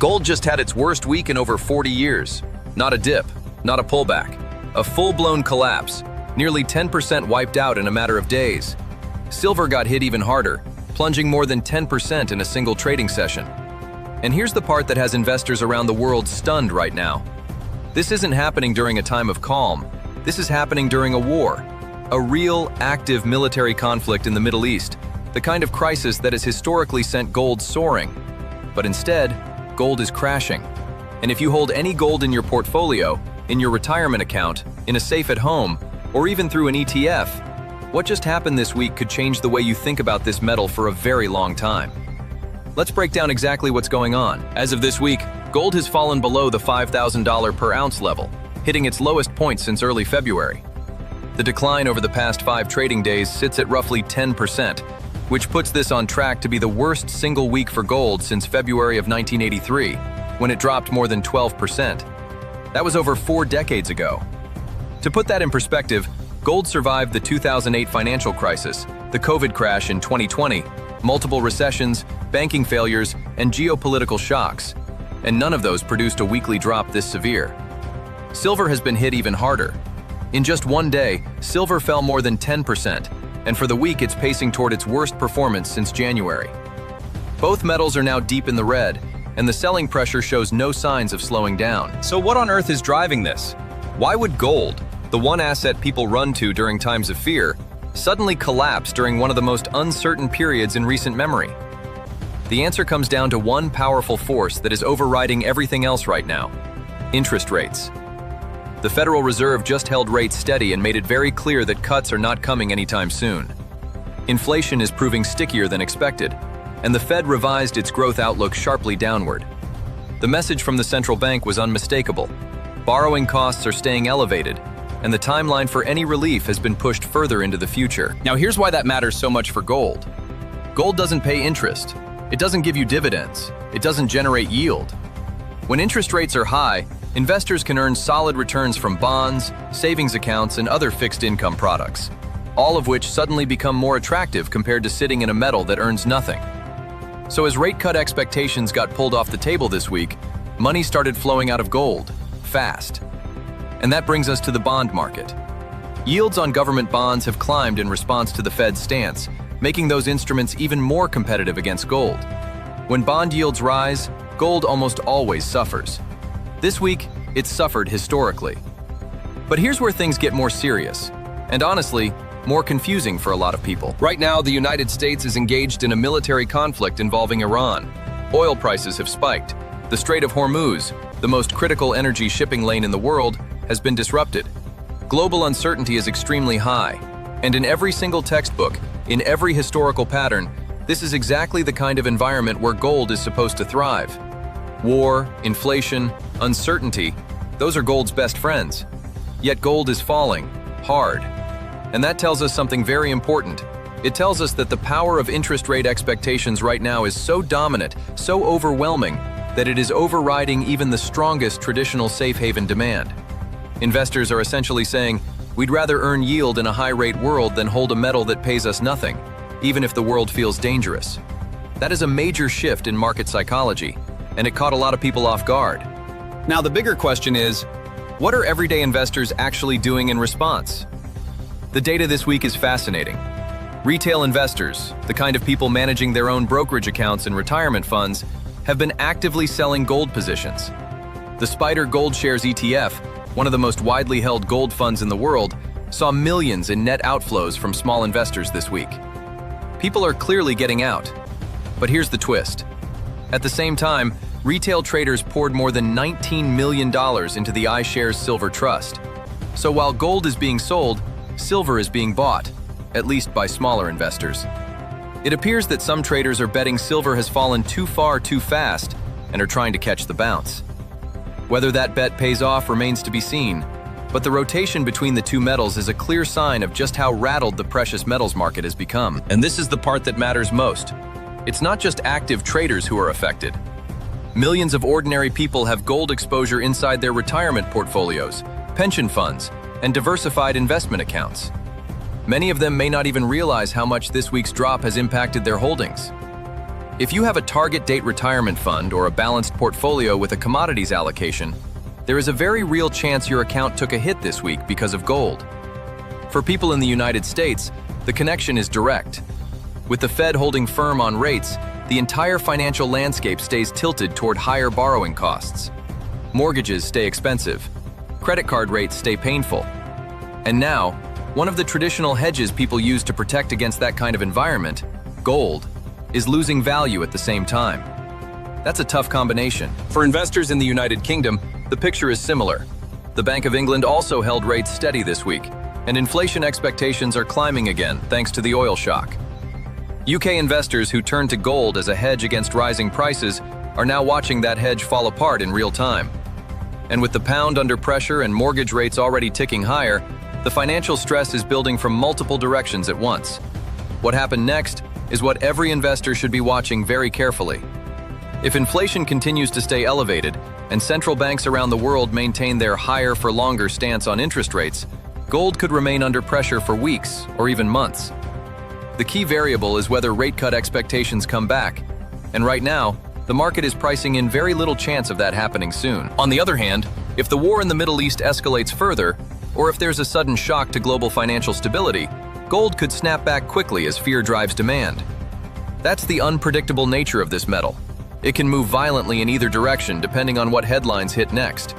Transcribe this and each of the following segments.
Gold just had its worst week in over 40 years. Not a dip, not a pullback. A full-blown collapse, nearly 10% wiped out in a matter of days. Silver got hit even harder, plunging more than 10% in a single trading session. And here's the part that has investors around the world stunned right now. This isn't happening during a time of calm. This is happening during a war. A real, active military conflict in the Middle East, the kind of crisis that has historically sent gold soaring. But instead, gold is crashing. And if you hold any gold in your portfolio, in your retirement account, in a safe at home, or even through an ETF, what just happened this week could change the way you think about this metal for a very long time. Let's break down exactly what's going on. As of this week, gold has fallen below the $5,000 per ounce level, hitting its lowest point since early February. The decline over the past 5 trading days sits at roughly 10%, which puts this on track to be the worst single week for gold since February of 1983, when it dropped more than 12%. That was over 4 decades ago. To put that in perspective, gold survived the 2008 financial crisis, the COVID crash in 2020, multiple recessions, banking failures, and geopolitical shocks, and none of those produced a weekly drop this severe. Silver has been hit even harder. In just one day, silver fell more than 10%, and for the week it's pacing toward its worst performance since January. Both metals are now deep in the red, and the selling pressure shows no signs of slowing down. So what on earth is driving this? Why would gold, the one asset people run to during times of fear, suddenly collapse during one of the most uncertain periods in recent memory? The answer comes down to one powerful force that is overriding everything else right now: interest rates. The Federal Reserve just held rates steady and made it very clear that cuts are not coming anytime soon. Inflation is proving stickier than expected, and the Fed revised its growth outlook sharply downward. The message from the central bank was unmistakable. Borrowing costs are staying elevated, and the timeline for any relief has been pushed further into the future. Now here's why that matters so much for gold. Gold doesn't pay interest. It doesn't give you dividends. It doesn't generate yield. When interest rates are high, investors can earn solid returns from bonds, savings accounts, and other fixed income products, all of which suddenly become more attractive compared to sitting in a metal that earns nothing. So as rate cut expectations got pulled off the table this week, money started flowing out of gold, fast. And that brings us to the bond market. Yields on government bonds have climbed in response to the Fed's stance, making those instruments even more competitive against gold. When bond yields rise, gold almost always suffers. This week, it's suffered historically. But here's where things get more serious, and honestly, more confusing for a lot of people. Right now, the United States is engaged in a military conflict involving Iran. Oil prices have spiked. The Strait of Hormuz, the most critical energy shipping lane in the world, has been disrupted. Global uncertainty is extremely high, and in every single textbook, in every historical pattern, this is exactly the kind of environment where gold is supposed to thrive. War, inflation, uncertainty, those are gold's best friends. Yet gold is falling, hard. And that tells us something very important. It tells us that the power of interest rate expectations right now is so dominant, so overwhelming, that it is overriding even the strongest traditional safe haven demand. Investors are essentially saying, we'd rather earn yield in a high-rate world than hold a metal that pays us nothing, even if the world feels dangerous. That is a major shift in market psychology, and it caught a lot of people off guard. Now the bigger question is, what are everyday investors actually doing in response? The data this week is fascinating. Retail investors, the kind of people managing their own brokerage accounts and retirement funds, have been actively selling gold positions. The Spider Gold Shares ETF, one of the most widely held gold funds in the world, saw millions in net outflows from small investors this week. People are clearly getting out. But here's the twist. At the same time, retail traders poured more than $19 million into the iShares Silver Trust. So while gold is being sold, silver is being bought, at least by smaller investors. It appears that some traders are betting silver has fallen too far too fast and are trying to catch the bounce. Whether that bet pays off remains to be seen, but the rotation between the two metals is a clear sign of just how rattled the precious metals market has become. And this is the part that matters most. It's not just active traders who are affected. Millions of ordinary people have gold exposure inside their retirement portfolios, pension funds, and diversified investment accounts. Many of them may not even realize how much this week's drop has impacted their holdings. If you have a target date retirement fund or a balanced portfolio with a commodities allocation, there is a very real chance your account took a hit this week because of gold. For people in the United States, the connection is direct. With the Fed holding firm on rates, the entire financial landscape stays tilted toward higher borrowing costs. Mortgages stay expensive. Credit card rates stay painful. And now, one of the traditional hedges people use to protect against that kind of environment, gold, is losing value at the same time. That's a tough combination. For investors in the United Kingdom, the picture is similar. The Bank of England also held rates steady this week, and inflation expectations are climbing again thanks to the oil shock. UK investors who turned to gold as a hedge against rising prices are now watching that hedge fall apart in real time. And with the pound under pressure and mortgage rates already ticking higher, the financial stress is building from multiple directions at once. What happened next is what every investor should be watching very carefully. If inflation continues to stay elevated and central banks around the world maintain their higher for longer stance on interest rates, gold could remain under pressure for weeks or even months. The key variable is whether rate cut expectations come back, and right now, the market is pricing in very little chance of that happening soon. On the other hand, if the war in the Middle East escalates further, or if there's a sudden shock to global financial stability, gold could snap back quickly as fear drives demand. That's the unpredictable nature of this metal. It can move violently in either direction depending on what headlines hit next.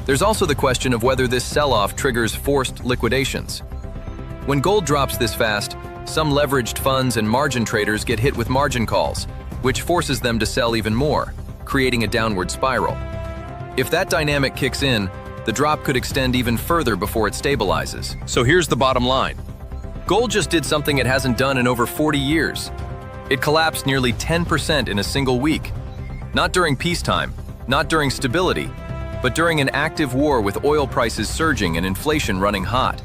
There's also the question of whether this sell-off triggers forced liquidations. When gold drops this fast, some leveraged funds and margin traders get hit with margin calls, which forces them to sell even more, creating a downward spiral. If that dynamic kicks in, the drop could extend even further before it stabilizes. So here's the bottom line. Gold just did something it hasn't done in over 40 years. It collapsed nearly 10% in a single week. Not during peacetime, not during stability, but during an active war with oil prices surging and inflation running hot.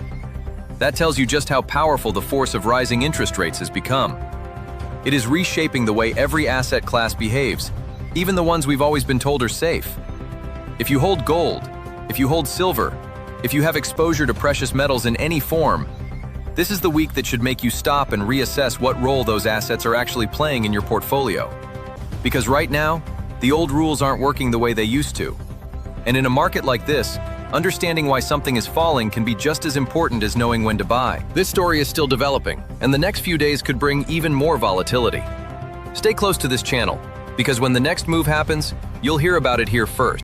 That tells you just how powerful the force of rising interest rates has become. It is reshaping the way every asset class behaves, even the ones we've always been told are safe. If you hold gold, if you hold silver, if you have exposure to precious metals in any form, this is the week that should make you stop and reassess what role those assets are actually playing in your portfolio. Because right now, the old rules aren't working the way they used to. And in a market like this, understanding why something is falling can be just as important as knowing when to buy. This story is still developing, and the next few days could bring even more volatility. Stay close to this channel, because when the next move happens, you'll hear about it here first.